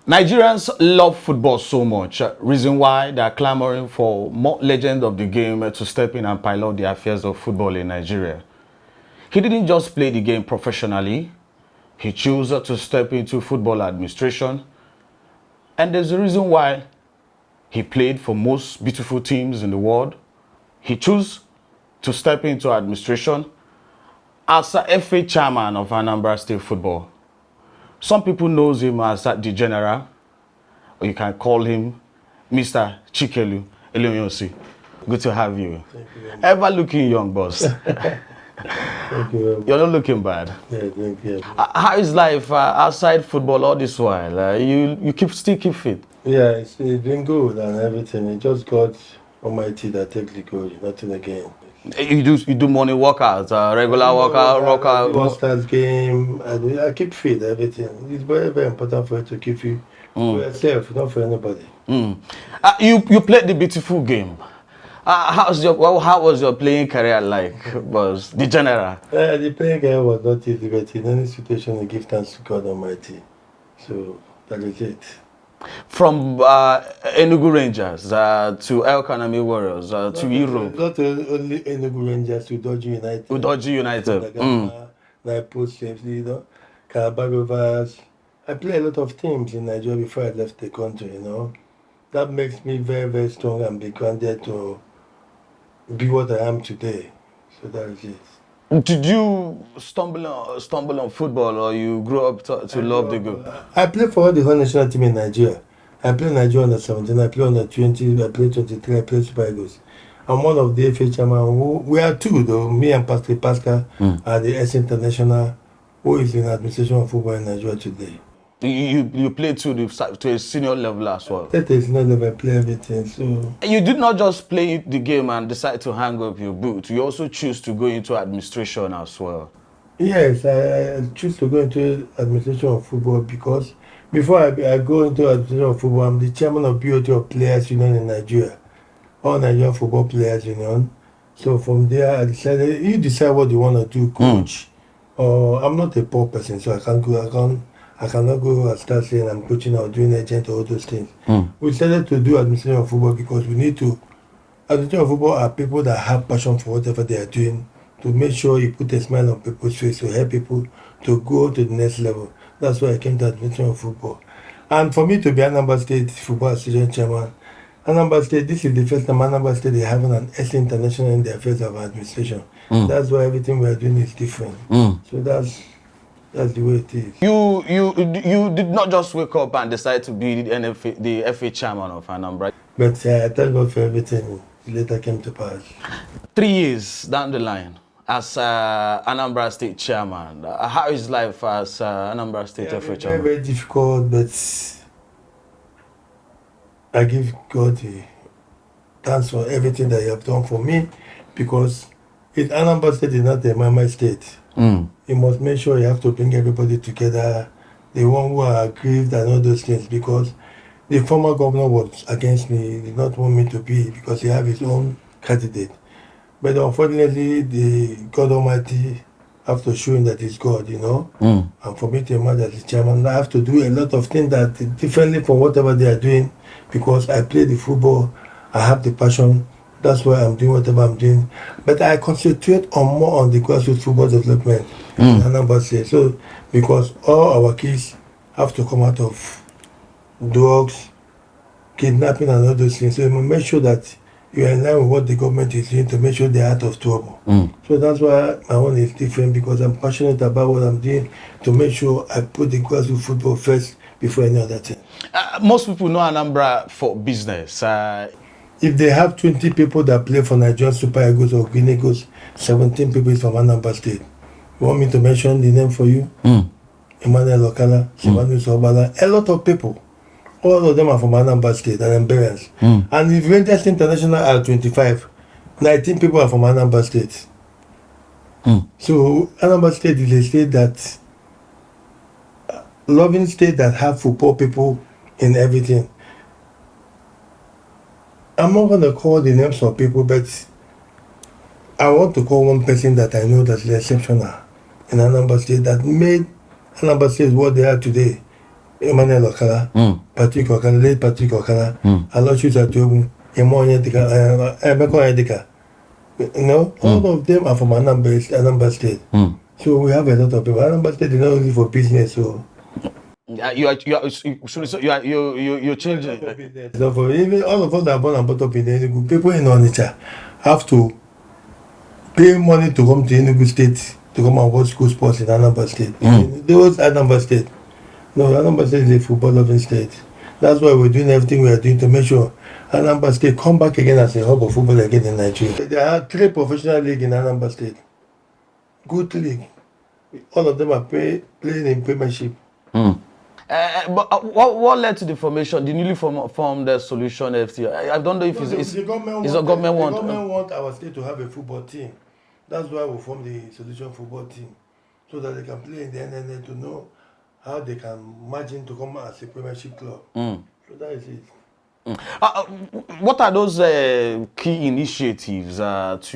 Nigerians love football so much, reason why they are clamoring for more legends of the game to step in and pilot the affairs of football in Nigeria. He didn't just play the game professionally, he chose to step into football administration, and there's a reason why he played for most beautiful teams in the world. He chose to step into administration as a FA chairman of Anambra State Football. Some people knows him as the general, or you can call him Mr. Chikelu Elionyosi. Good to have you. Thank you very much. Ever looking young, boss. Thank you very much. You're not looking bad. Yeah, thank you. How is life outside football all this while? You still keep fit? Yeah, it's been good and everything. It just God Almighty that takes the glory, nothing again. You do morning workouts, regular workout. Monsters game. I keep fit, everything. It's very, very important for you to keep fit for yourself, not for anybody. You played the beautiful game. How was your playing career like? Was the general? The playing game was not easy, but in any situation, I give thanks to God Almighty. So that is it. From Enugu Rangers to El Kanami Warriors to Europe. Not only Enugu Rangers to Udoji United. Udoji United. Naipo Safely, Calabar Rovers. I played a lot of teams in Nigeria before I left the country, That makes me very, very strong and be grounded to be what I am today. So that is it. Did you stumble on football, or you grew up to love the game? I played for the whole national team in Nigeria. I played Nigeria under 17, I played under 20, I played 23, I played Super Eagles. I'm one of the FA chairman. We are two though. Me and Pascal are the S International, who is in administration of football in Nigeria today. You played to a senior level as well. At a senior level, I play everything. So you did not just play the game and decide to hang up your boot. You also choose to go into administration as well. Yes, I choose to go into administration of football because before I go into administration of football, I'm the chairman of BOT of Players Union in Nigeria, all Nigerian Football Players Union. So from there, I decided you decide what you want to do, coach. Or I'm not a poor person, so I cannot go and start saying I'm coaching or doing agent or all those things. We decided to do administration of football because we need to. Administration of football are people that have passion for whatever they are doing, to make sure you put a smile on people's face, to help people to go to the next level. That's why I came to administration of football. And for me to be Anambra State Football Association Chairman, Anambra State, this is the first time Anambra State is having an S International in the affairs of administration. That's why everything we are doing is different. So that's the way it is. You did not just wake up and decide to be the FA chairman of Anambra. But I thank God for everything. It later came to pass. 3 years down the line as Anambra State chairman, how is life as Anambra State FA chairman? Very, very difficult, but I give God the thanks for everything that you have done for me, because Anambra State is not a Mama state. You must make sure you have to bring everybody together, the one who are aggrieved and all those things, because the former governor was against me. He did not want me to be because he have his own candidate. But unfortunately, the God Almighty have to show him that he's God, And for me to emerge as the chairman, I have to do a lot of things that differently from whatever they are doing, because I play the football, I have the passion. That's why I'm doing whatever I'm doing. But I concentrate more on the grassroots football development in Anambra State. So, because all our kids have to come out of drugs, kidnapping and all those things. So we make sure that you are in line with what the government is doing to make sure they're out of trouble. So that's why my one is different, because I'm passionate about what I'm doing to make sure I put the grassroots football first before any other thing. Most people know Anambra for business. If they have 20 people that play for Nigerian Super Eagles or Green Eagles, 17 people is from Anambra State. You want me to mention the name for you? Emmanuel Okala, Emmanuel Sobala, a lot of people. All of them are from Anambra State and Emberians. And if Rangers International are 25, 19 people are from Anambra State. So Anambra State is a state that, loving state that have football people in everything. I'm not going to call the names of people, but I want to call one person that I know that's exceptional in Anambra State, that made Anambra State what they are today. Emmanuel Okala, Patrick Okala, late Patrick Okala, Aloysius Atuobu, Emonya Dika, Emeko Edika. You know, all of them are from Anambra State. So we have a lot of people. Anambra State is not only for business, so. You're changing. So for even all of us that are born and brought up in Enugu, people in Onitsha have to pay money to come to Enugu State to come and watch school sports in Anambra State. They was Anambra State. No, Anambra State is a football loving state. That's why we're doing everything we are doing to make sure Anambra State come back again as a hub of football again in Nigeria. There are 3 professional leagues in Anambra State. Good league. All of them are playing in Premiership. But what led to the formation, the newly formed Solution FC? I don't know if the government want our state to have a football team. That's why we formed the Solution football team, so that they can play in the NNL to know how they can imagine to come as a Premiership club. So that is it. What are those key initiatives that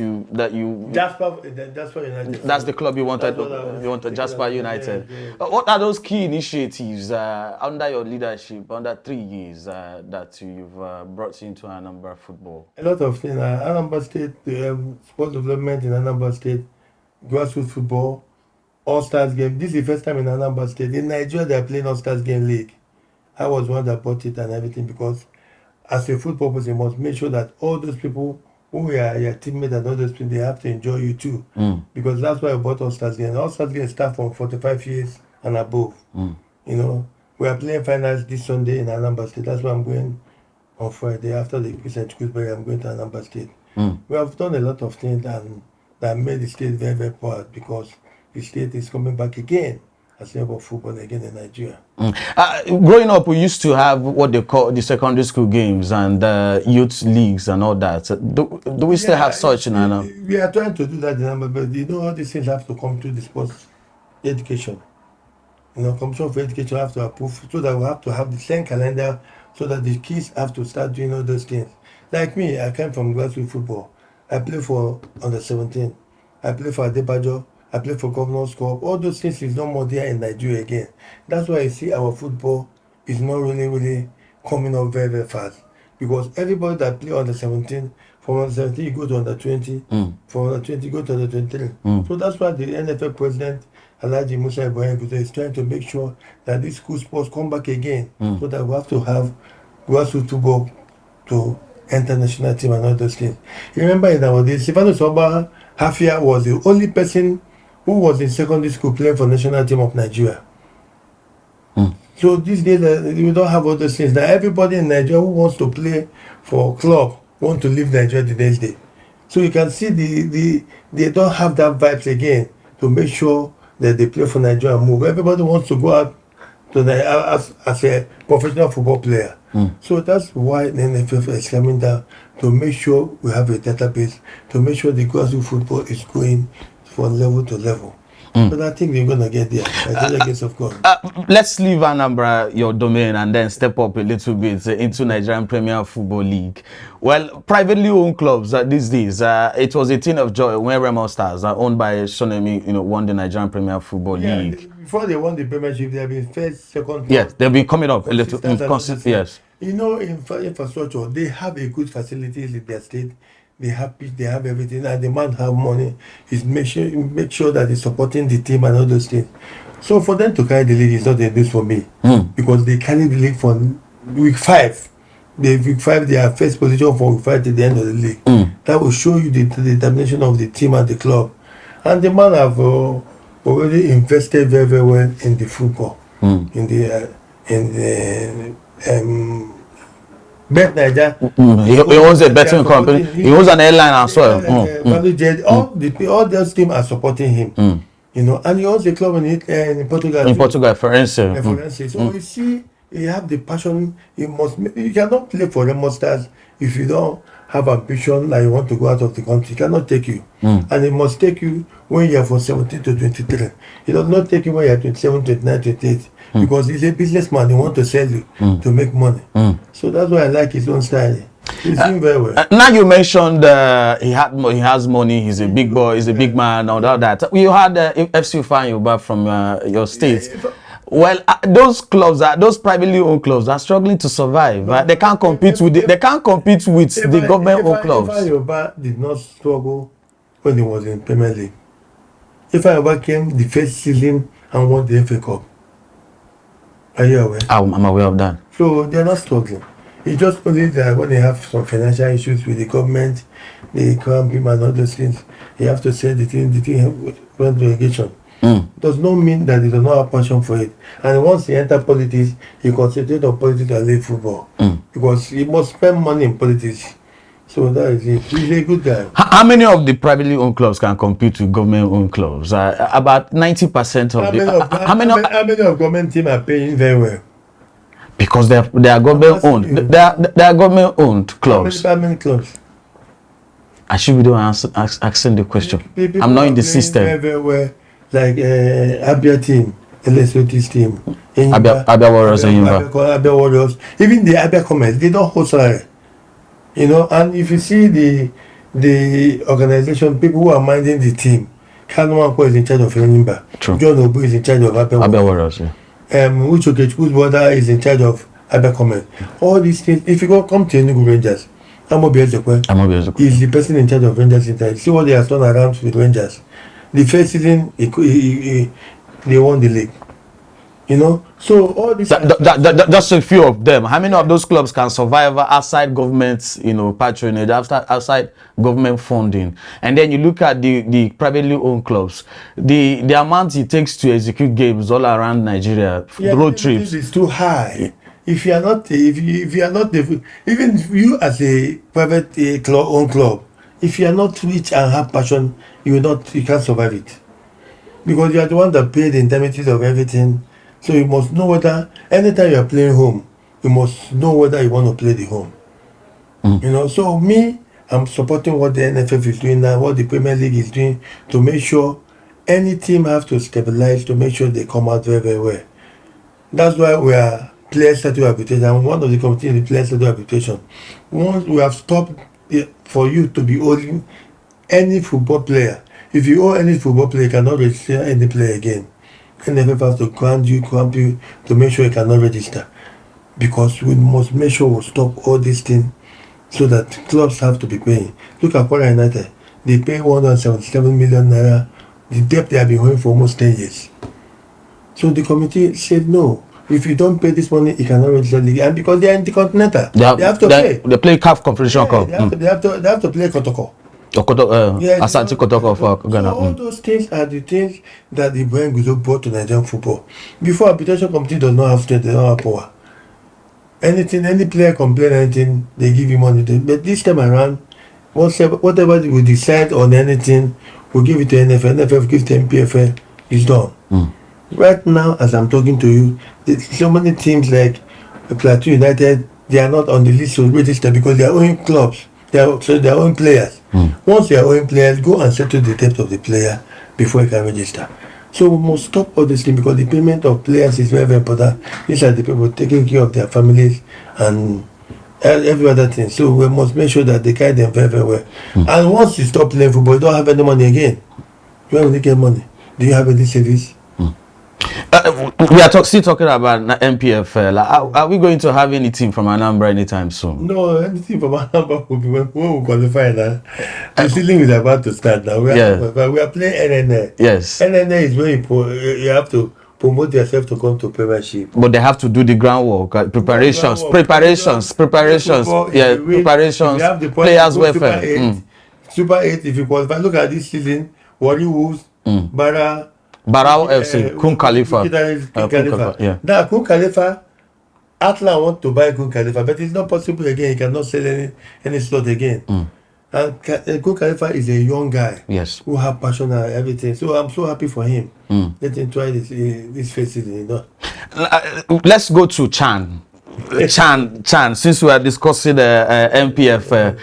you? Jasper United. That's the club you wanted. You wanted Jasper United. Yeah. What are those key initiatives under your leadership, under 3 years that you've brought into Anambra football? A lot of things. Anambra State, sports development in Anambra State, grassroots football, All Stars game. This is the first time in Anambra State. In Nigeria, they are playing All Stars game league. I was one that bought it and everything because, as a football person, you must make sure that all those people who are your teammates and all those people, they have to enjoy you too. Because that's why I bought All Stars game. All Stars game start from 45 years and above. You know, we are playing finals this Sunday in Anambra State. That's why I'm going on Friday after the Christian Tuesday. I'm going to Anambra State. We have done a lot of things that made the state very, very proud because the state is coming back again as a level of football again in Nigeria. Growing up, we used to have what they call the secondary school games and youth leagues and all that. Do we still have such in Anambra? We are trying to do that in Anambra, but you know all these things have to come to the sports education. You know, Commission for Education have to approve so that we have to have the same calendar so that the kids have to start doing all those things. Like me, I came from grassroots football. I play for under 17. I play for Adebayo. I play for Governor's Cup. All those things is no more there in Nigeria again. That's why I see our football is not really coming up very, very fast. Because everybody that play under 17, from under 17 you go to under 20, from under 20 you go to under 23. So that's why the NFL president, Alhaji Musa Ibrahim, is trying to make sure that these school sports come back again, so that we have to have grassroots football to enter national team and all those things. You remember in our days, Stefano Soba Hafia was the only person who was in secondary school playing for national team of Nigeria. So these days, we don't have all those things. Now everybody in Nigeria who wants to play for a club want to leave Nigeria the next day. So you can see they don't have that vibes again to make sure that they play for Nigeria and move. Everybody wants to go out to as a professional football player. So that's why the NFF is coming down to make sure we have a database, to make sure the grassroots football is going from level to level. But I think we're going to get there. I think against of course. Let's leave Anambra, your domain, and then step up a little bit into Nigerian Premier Football League. Well, privately owned clubs these days, it was a thing of joy when Remo Stars, owned by Shonemi, won the Nigerian Premier Football League. Before they won the Premiership, they have been first, second. Yes, they've been coming up a little. Yes. You know, in infrastructure, they have a good facilities in their state. They have pitch, they have everything, and the man have money. Is make sure that he's supporting the team and all those things. So for them to carry the league is not a news for me, because they carry the league from week 5. Week 5 they are first position for week 5 to the end of the league. That will show you the determination of the team and the club. And the man have already invested very, very well in the football, in the Bet Niger. He owns a betting company. He owns an airline as well. All those teams are supporting him. You know, and he owns a club in Portugal. In Portugal, Farense. So you see, you have the passion. You cannot play for the Stars if you don't have ambition, like you want to go out of the country. It cannot take you. And it must take you when you are from 17 to 23. It does not take you when you are 27, 29, 28. Because he's a businessman, he wants to sell you to make money. So that's why I like his own style. He's doing very well. Now you mentioned he has money, he's a big boy, he's a big man, all that. You had FC Yoruba from your state. Well, those privately owned clubs are struggling to survive. No, they can't compete with the government-owned clubs. If Yoruba did not struggle when he was in Premier League, if Yoruba came the first season and won the FA Cup, are you aware? I'm aware of that. So they're not struggling. It's just only that when they have some financial issues with the government, the economy and all those things, you have to say the thing went to relegation. Does not mean that they do not have passion for it. And once he enter politics, he concentrate on politics and leave football. Because he must spend money in politics. So that is it. He's a good guy. How many of the privately owned clubs can compete with government-owned clubs? About 90% of How many of government team are paying very well? Because they are government-owned. They are government-owned clubs. How many clubs? I should be the one asking the question. People I'm not in the system. Very well. Like Abia team, LSOT's team, Abia Warriors and Abia Warriors, even the Abia Commerce, they don't hold salary. You know, and if you see the organization, people who are minding the team, Kanuanko is in charge of Enyimba. John Obu is in charge of Abia Warriors. Uchokechukwu's brother is in charge of Abia Commerce. All these things, if you come to Enugu Rangers, Amobi Ezekwe is the person in charge of Rangers International. See what they have done around with Rangers. The first season, they won the league. You know, so all this. Just a few of them. How many of those clubs can survive outside government, patronage, outside government funding? And then you look at the privately owned clubs. The amount it takes to execute games all around Nigeria, road trips, is too high. If you are not, even you as a private owned club, if you are not rich and have passion, you can't survive it, because you are the one that pay the indemnities of everything. So you must know whether anytime you are playing home, you must know whether you want to play the home. You know. So I'm supporting what the NFF is doing now, what the Premier League is doing, to make sure any team have to stabilize, to make sure they come out very, very well. That's why we are player statute arbitration. I'm one of the committee in the player statute arbitration. Once we have stopped for you to be owing any football player. If you owe any football player, you cannot register any player again. NFF has to grant you to make sure you cannot register. Because we must make sure we stop all these things so that clubs have to be paying. Look at Kwara United. They pay 177 million naira. The debt they have been owing for almost 10 years. So the committee said no. If you don't pay this money, you cannot register the league. And because they are intercontinental, they have to pay. They play CAF Confederation Cup. They have to play Kotoko. Asante Kotoko for Ghana. So all those things are the things that the Ibrahim Guzo brought to Nigerian football. Before, arbitration committee does not have strength, they don't have power. Any player complain anything, they give you money. But this time around, whatever we decide on anything, we give it to NFF. NFF gives to MPFL. It's done. Right now, as I'm talking to you, so many teams like Plateau United, they are not on the list to register because they are owning clubs. They are owning players. Once they are owning players, go and settle the debt of the player before you can register. So we must stop all this thing, because the payment of players is very, very important. These are the people taking care of their families and every other thing. So we must make sure that they carry them very, very well. And once you stop playing football, you don't have any money again. Where will you get money? Do you have any service? We are still talking about MPFL. Are we going to have any team from Anambra anytime soon? No, anything from Anambra will be when we qualify now. The season is about to start now. We are playing NNA. Yes. NNA is where you have to promote yourself to come to Premiership. But they have to do the groundwork, preparations. Yeah, preparations. Players welfare. Super 8, if you qualify, look at this season. Warri Wolves, Barao FC, Kun Khalifa. Yeah. Now, Kun Khalifa, Atla want to buy Kun Khalifa, but it's not possible again. He cannot sell any slot again. And Kun Khalifa is a young guy, who have passion and everything. So I'm so happy for him. Let him try this first season. Let's go to Chan. Since we are discussing the MPF,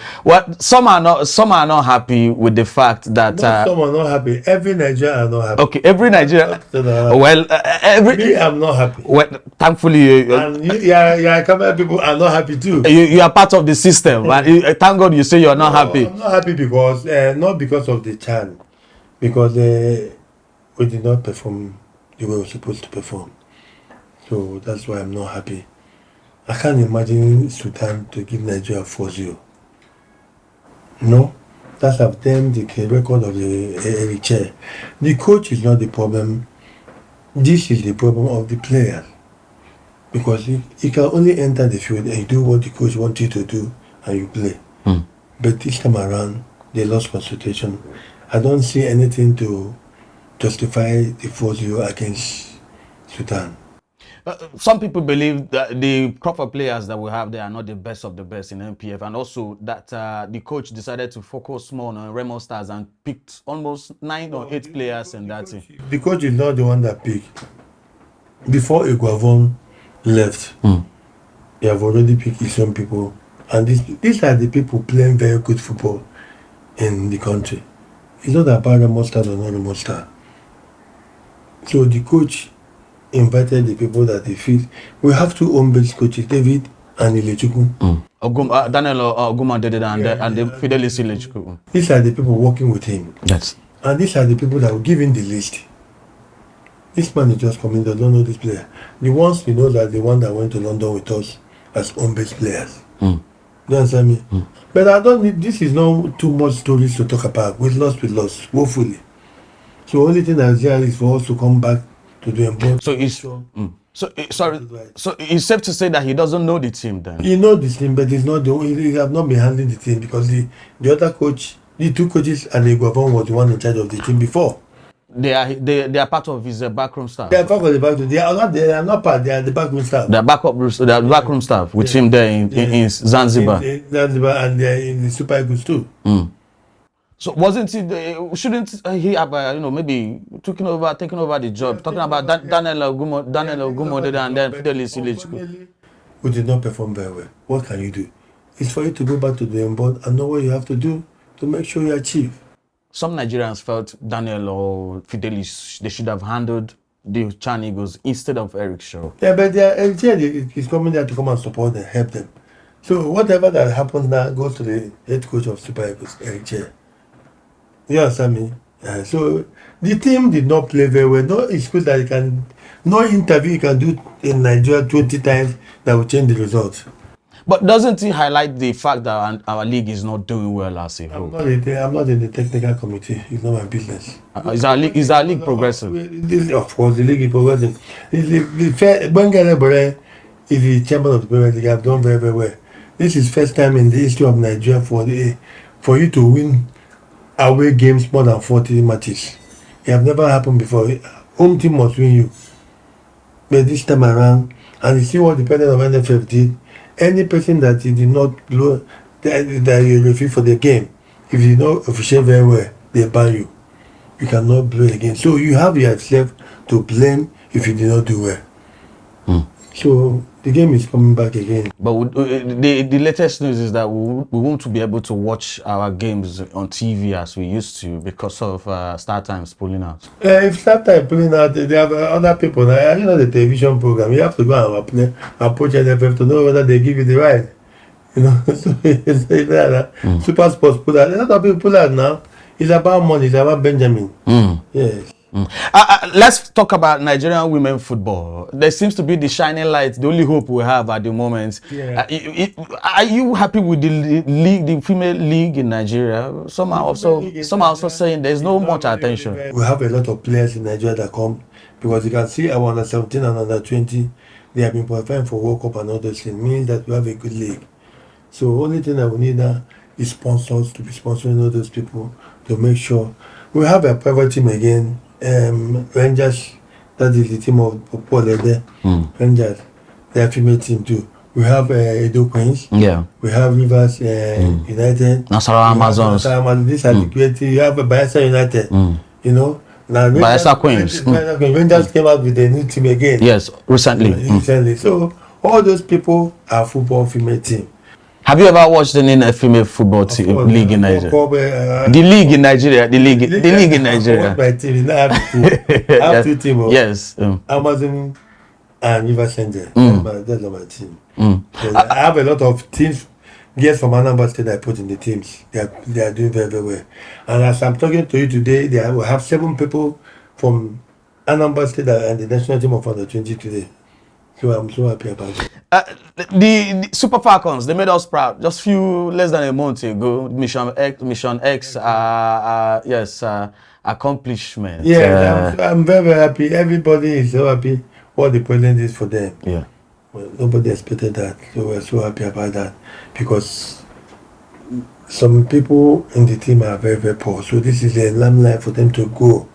some are not happy with the fact that some are not happy. Every Nigerian are not happy. Okay, every Nigerian. Me, I'm not happy. Well, thankfully, and Camera people are not happy too. You are part of the system. Thank God you say you are not happy. I'm not happy because not because of the Chan, because we did not perform the way we were supposed to perform. So that's why I'm not happy. I can't imagine Sudan to give Nigeria 4-0. No, that's of them the record of the chair. The coach is not the problem. This is the problem of the players. Because you can only enter the field and you do what the coach wants you to do and you play. But this time around, they lost concentration. I don't see anything to justify the 4-0 against Sudan. Some people believe that the crop of players that we have there are not the best of the best in NPF, and also that the coach decided to focus more on Remo Stars and picked almost 9 or 8 players in that team. The coach is not the one that picked. Before Iguavon left, they have already picked his own people. And these are the people playing very good football in the country. It's not about Remo Stars or not Remo Stars. So the coach invited the people that they feel. We have 2 home-based coaches, David and Ilechukwu. Daniel Oguma did it, and Fidelis Ilechukwu. These are the people working with him. Yes. And these are the people that will give him the list. This man is just coming, they don't know this player. The ones we know that the one that went to London with us as home-based players. You understand me? But I don't need, this is not too much stories to talk about. We lost, woefully. So only thing that is here is for us to come back to the board. So it's so it's safe to say that he doesn't know the team then. He knows the team, but he's not the only. He have not been handling the team because the other coach, the 2 coaches, and Iguavon was the one in charge of the team before. They are part of his backroom staff. They are part of the backroom. They are not part. They are the backroom staff. They are backroom staff with him there in Zanzibar. In Zanzibar, and they are in the Super Eagles too. So wasn't it? Shouldn't he have maybe taking over the job? Talking about Daniel Ogumo, and then Fidelis Ilechukwu. We did not perform very well. What can you do? It's for you to go back to the board and know what you have to do to make sure you achieve. Some Nigerians felt Daniel or Fidelis, they should have handled the Chan Eagles instead of Eric Shaw. Yeah, but Eric Shaw is coming there to come and support and help them. So whatever that happens now goes to the head coach of Super Eagles, Eric Shaw. You understand me? So the team did not play very well. No excuse that no interview you can do in Nigeria 20 times that will change the result. But doesn't it highlight the fact that our league is not doing well as a whole? I'm not in the technical committee. It's not my business. Is our league progressive? Of course, the league is progressing. Bengalebore is the chairman of the Premier League. I've done very, very well. This is first time in the history of Nigeria for you to win away games more than 40 matches. It have never happened before. Home team must win you. But this time around, and you see what the president of NFF did. Any person that did not blow that you refuse for the game, if you don't officiate very well, they ban you. You cannot blow again. So you have yourself to blame if you did not do well. So the game is coming back again. But the latest news is that we won't be able to watch our games on TV as we used to because of Star Times pulling out. If Star Times pulling out, they have other people. Now, you know the television program. You have to go and approach NFF to know whether they give you the right. You know, so it's like that. Super Sports pull out. A lot of people pull out now. It's about money. It's about Benjamin. Yes. Let's talk about Nigerian women football. There seems to be the shining light, the only hope we have at the moment. Yeah. Are you happy with the league, the female league in Nigeria? Some are also saying there's no much attention. We have a lot of players in Nigeria that come because you can see our under 17 and under 20, they have been qualifying for World Cup and all those things. Means that we have a good league. So only thing that we need now is sponsors to be sponsoring all those people to make sure we have a private team again. Rangers, that is the team of Paul there. Rangers, they are female team too. We have Edo Queens. Yeah. We have Rivers United. Nasarawa Amazons. These are the great teams. You have Bayelsa United. You know. Now Bayelsa Queens. Rangers came out with a new team again. Yes, recently. So all those people are football female team. Have you ever watched any female football league in Nigeria? The league in Nigeria. The league in Nigeria. My team. I have two teams. Yes. Amazon and Rivers Angel. That's my team. I have a lot of teams. Girls from Anambra State I put in the teams. They are doing very, very well. And as I'm talking to you today, we have 7 people from Anambra State and the national team of under 20 today. So I'm so happy about it. The Super Falcons, they made us proud just less than a month ago. Mission X, yes, accomplishment. Yeah, I'm very, very happy. Everybody is so happy what the president is for them. Yeah. Well, nobody expected that. So we're so happy about that because some people in the team are very, very poor. So this is a limelight for them to go.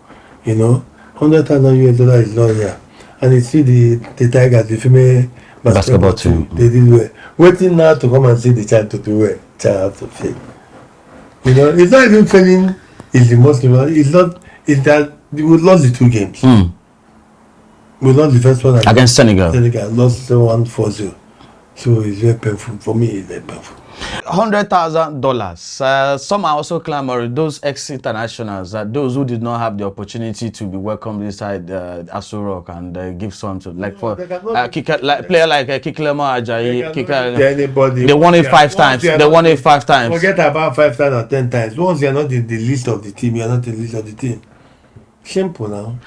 You know, $100,000 is not here. And you see the Tigers, the female basketball team, they did well. Waiting now to come and see the child to do well. Child have to fail. You know, it's not even failing is the most important. It's not, it's that we lost the 2 games. We lost the first one against Senegal. Senegal lost 1-4-0. So it's very painful. For me, it's very painful. $100,000. Some are also clamoring, those ex-internationals, those who did not have the opportunity to be welcomed inside Aso Rock and give some to, like for player like Kikilemo Ajayi, they won it 5 times. They won it 5 times. Forget about 5 times or 10 times. Once you are not in the list of the team, you are not in the list of the team. Simple now.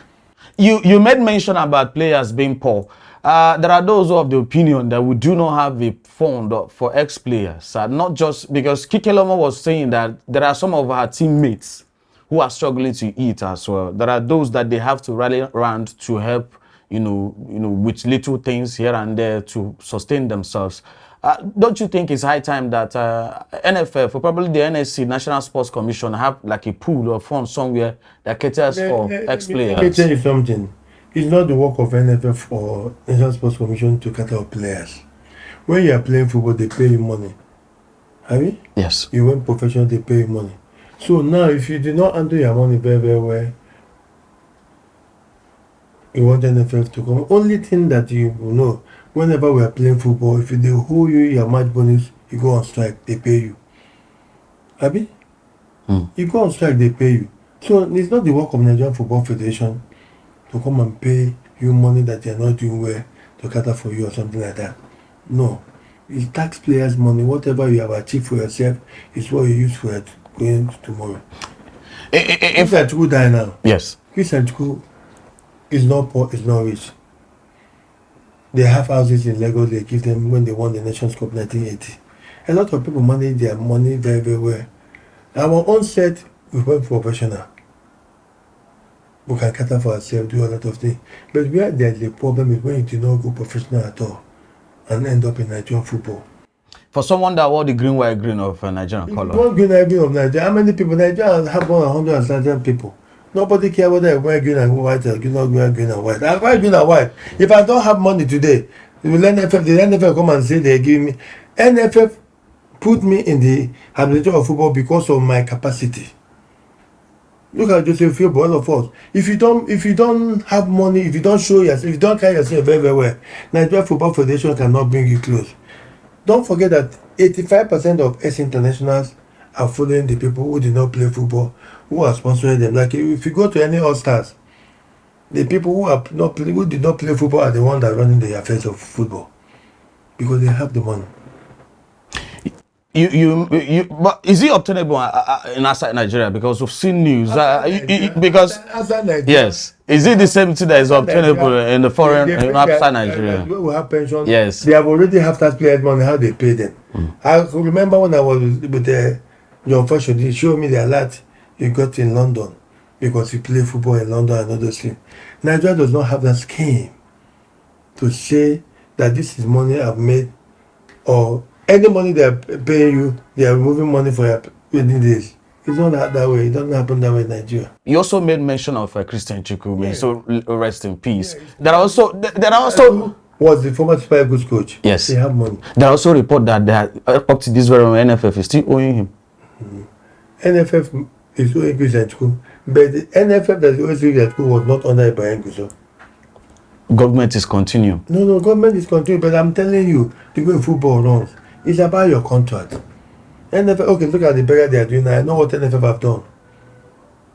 You made mention about players being poor. There are those who have the opinion that we do not have a fund for ex-players. Not just because Kikelomo was saying that there are some of our teammates who are struggling to eat as well. There are those that they have to rally around to help, with little things here and there to sustain themselves. Don't you think it's high time that NFF, or probably the NSC, National Sports Commission, have like a pool or fund somewhere that caters for ex-players? Let me tell you something. It's not the work of NFF or National Sports Commission to cater out players. When you are playing football, they pay you money. Have you? Yes. You went professional, they pay you money. So now, if you do not handle your money very, very well, you want NFF to come. Only thing that you know, whenever we are playing football, if they hold you your match bonus, you go on strike, they pay you. Abi? You go on strike, they pay you. So it's not the work of Nigerian Football Federation to come and pay you money that you're not doing well to cater for you or something like that. No. It's taxpayers' money. Whatever you have achieved for yourself is what you use for it going tomorrow. If Chukwu die now, yes. Christian Chukwu is not poor, is not rich. They have houses in Lagos they give them when they won the Nations Cup 1980. A lot of people manage their money very, very well. Our own set, we went professional. We can cater for ourselves, do a lot of things. But where there's a problem is when you do not go professional at all and end up in Nigerian football. For someone that wore the green, white, green of Nigerian color. One green, white, green of Nigeria. How many people? Nigeria have 100,000 people. Nobody care whether I wear green and white or not wear green and white. I wear green and white. If I don't have money today, the NFF come and say they give me. NFF put me in the administration of football because of my capacity. Look at Joseph Field, all of us. If you don't have money, if you don't show yourself, if you don't carry yourself very, very well, Nigeria Football Federation cannot bring you close. Don't forget that 85% of ex-internationals are following the people who did not play football, who are sponsoring them. Like if you go to any All-Stars, the people who did not play football are the ones that are running the affairs of football because they have the money. But is it obtainable in outside Nigeria? Because we've seen news. Because outside Nigeria, yes, is it the same thing that is obtainable in the foreign outside Nigeria? We have pension. Yes, they have already have tax players money. How they pay them? I remember when I was with John Fashion, he showed me the alert you got in London because you play football in London and other things. Nigeria does not have that scheme to say that this is money I've made or any money they are paying you, they are removing money for your wedding days. It's not that way. It doesn't happen that way in Nigeria. You also made mention of Christian Chikwu, yeah. So rest in peace. Yeah, there are also was the former Super Eagles coach. Yes, they have money. There are also report that they are, up to this very moment, NFF is still owing him. NFF is owing Christian Chikwu, but the NFF that is owing Christian Chikwu was not under Ibrahim Gusso. Government is continuing. No, government is continuing, but I'm telling you, the way football runs. It's about your contract. NFF, okay, look at the burial they are doing now. I know what NFF have done.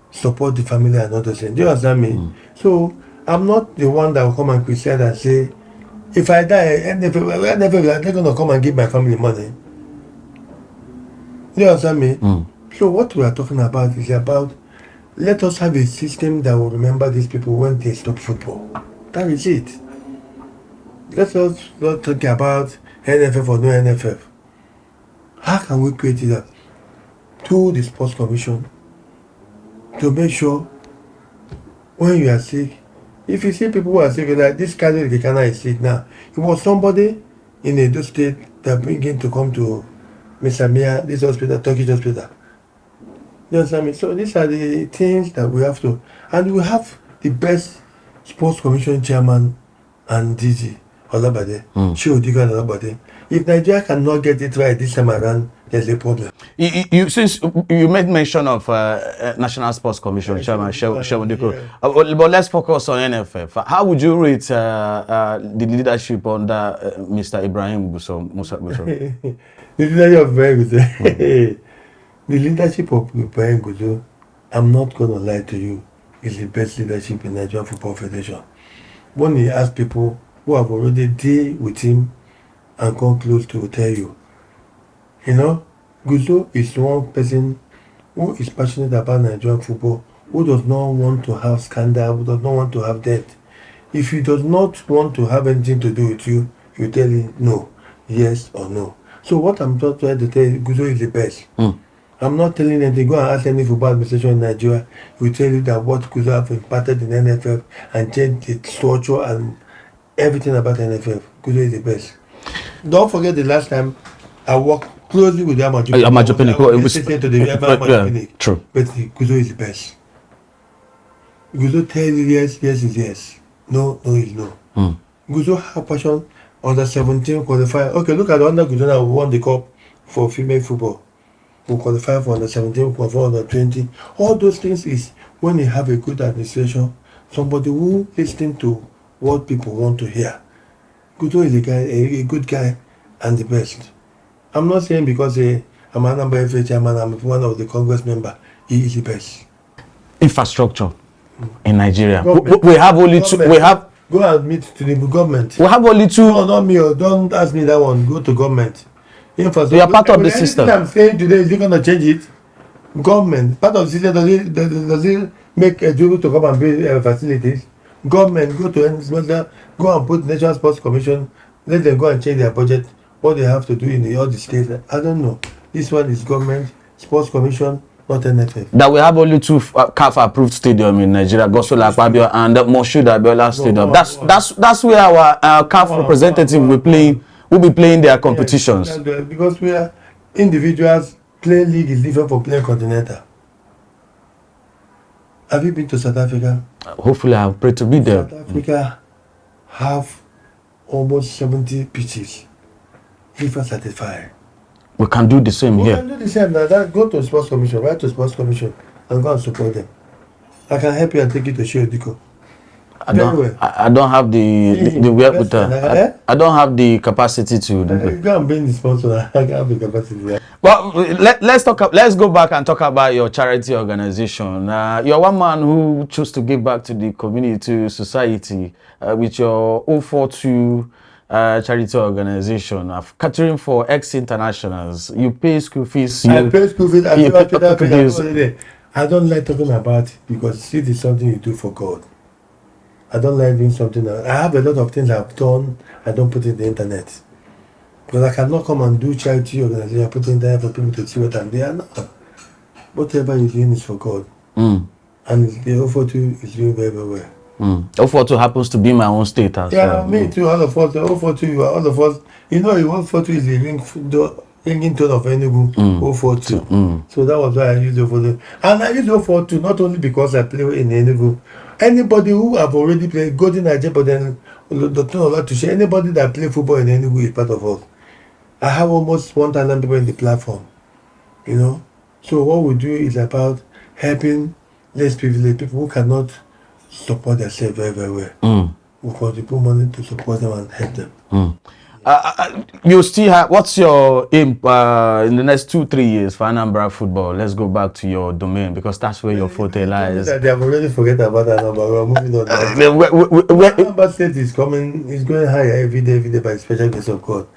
Support the family and other things. Do you understand me? So, I'm not the one that will come and criticize and say, if I die, NFF are not going to come and give my family money. Do you understand me? So, what we are talking about is about, let us have a system that will remember these people when they stop football. That is it. Let's not talk about NFF or no NFF. How can we create that? Through the Sports Commission, to make sure when you are sick, if you see people who are sick, like this Khalid Kekana is sick now. It was somebody in Edo State that bring him to come to Mesamia, this hospital, Turkish hospital. You understand me? So these are the things that we have to, and we have the best Sports Commission chairman and DG, Olabade, Shiodiga and Olabade. If Nigeria cannot get it right this time around, there's a problem. Since you made mention of National Sports Commission Chairman Shewondiko, but let's focus on NFF. How would you rate the leadership under Mr. Ibrahim Musa? The leadership of Ibrahim Guzo, the leadership of Ibrahim Guzo, I'm not going to lie to you, is the best leadership in Nigerian Football Federation. When he asks people who have already dealt with him and come close to tell you, you know, Guzo is one person who is passionate about Nigerian football, who does not want to have scandal, who does not want to have debt. If he does not want to have anything to do with you, you tell him no, yes or no. So what I'm trying to tell you, Guzo is the best. I'm not telling them to go and ask any football administration in Nigeria. We tell you that what Guzo have imparted in NFF and change the structure and everything about NFF. Guzo is the best. Don't forget the last time I worked closely with the Amajo Pinnick. True. But Guzo is the best. Guzo tell you yes is yes. No is no. Guzo have passion. Under 17 qualify. Okay, look at the under Guzo now who won the cup for female football. Who qualify for under 17, qualify for under 20. All those things is when you have a good administration, somebody who listens to what people want to hear. Guzo is a good guy and the best. I'm not saying because I'm a number FA chairman, I'm one of the Congress member. He is the best. Infrastructure in Nigeria. Government. We have only two. We have. Go and meet to the government. We have only two. No, not me. Don't ask me that one. Go to government. Infrastructure. You are part of the system. I'm saying today, is it going to change it? Government. Part of the system, does it make a deal to come and build facilities? Government, go to any go and put National Sports Commission, let them go and change their budget, what they have to do in all the states. I don't know. This one is government, Sports Commission, not NFF. That we have only two CAF approved stadium in Nigeria, Gospel Akpabio and Moshood Abiola Stadium. That's where our CAF representative will be playing their competitions. Yes, because we are individuals, playing league is different from playing continental. Have you been to South Africa? Hopefully I'll pray to be there. South Africa have almost 70 pitches. FIFA certified. We can do the same here. We can do the same. Now go to Sports Commission, write to Sports Commission and go and support them. I can help you and take you to Shiodiko. I don't have the work with I don't have the capacity to do it. You can't bring the sponsor. I can't have the capacity. Well, let's go back and talk about your charity organization. You're one man who chose to give back to the community, to society, with your 042 charity organization of catering for ex-internationals. You pay school fees. I pay school fees. I don't like talking about it because it is something you do for God. I don't like doing something else. I have a lot of things I've done. I don't put it in the internet. Because I cannot come and do charity organization, put it in there for people to see what I'm doing. No. Whatever you're doing is for God. And the 042 is doing very, very well. 042 happens to be my own state as well. Yeah, me too, all of us. 042, all of us. You know, 042 is the ringing tone of Enugu, 042. So that was why I used 042. And I use 042 not only because I play in Enugu. Anybody who have already played Golden Nigeria, but then don't know a lot to share. Anybody that play football in Enugu is part of us. I have almost 1,000 people in the platform. You know? So what we do is about helping less privileged people who cannot support themselves very, very well. We contribute money to support them and help them. You still have, what's your aim in the next 2-3 years for Anambra football? Let's go back to your domain because that's where your forte lies. They have already forgotten about Anambra. We're moving on. Anambra State is coming, it's going higher every day by the special grace of God.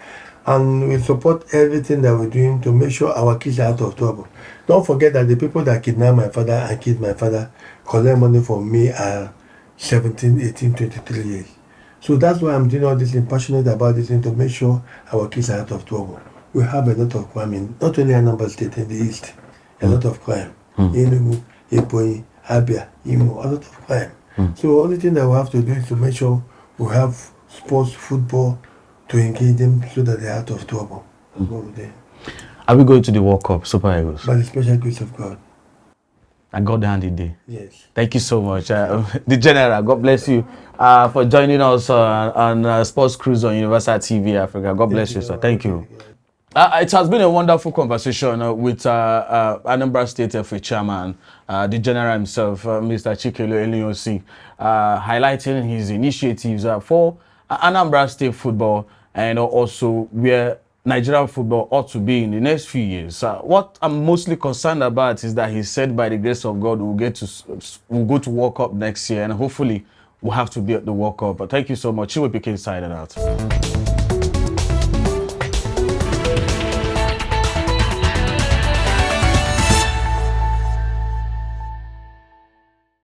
And we support everything that we're doing to make sure our kids are out of trouble. Don't forget that the people that kidnap my father and killed my father collect money from me are 17, 18, 23 years. So that's why I'm doing all this and passionate about this thing to make sure our kids are out of trouble. We have a lot of crime in not only Anambra State in the east, a lot of crime. Enugu, Ebonyi, Abia, Imo, a lot of crime. So the only thing that we have to do is to make sure we have sports, football to engage them so that they're out of trouble. That's what we're doing. Are we going to the World Cup, Super Eagles? By the special grace of God. And God hand it day. Yes. Thank you so much. The General, God bless you for joining us on Sports Cruise on UTVAfrica Africa. God bless you, sir. Thank you. It has been a wonderful conversation with Anambra State FA Chairman, the General himself, Mr. Chikelo Eliosi, highlighting his initiatives for Anambra State football and also where Nigerian football ought to be in the next few years. What I'm mostly concerned about is that he said by the grace of God we'll go to World Cup next year and hopefully we'll have to be at the World Cup. But thank you so much. Chinwe Pikin signing out.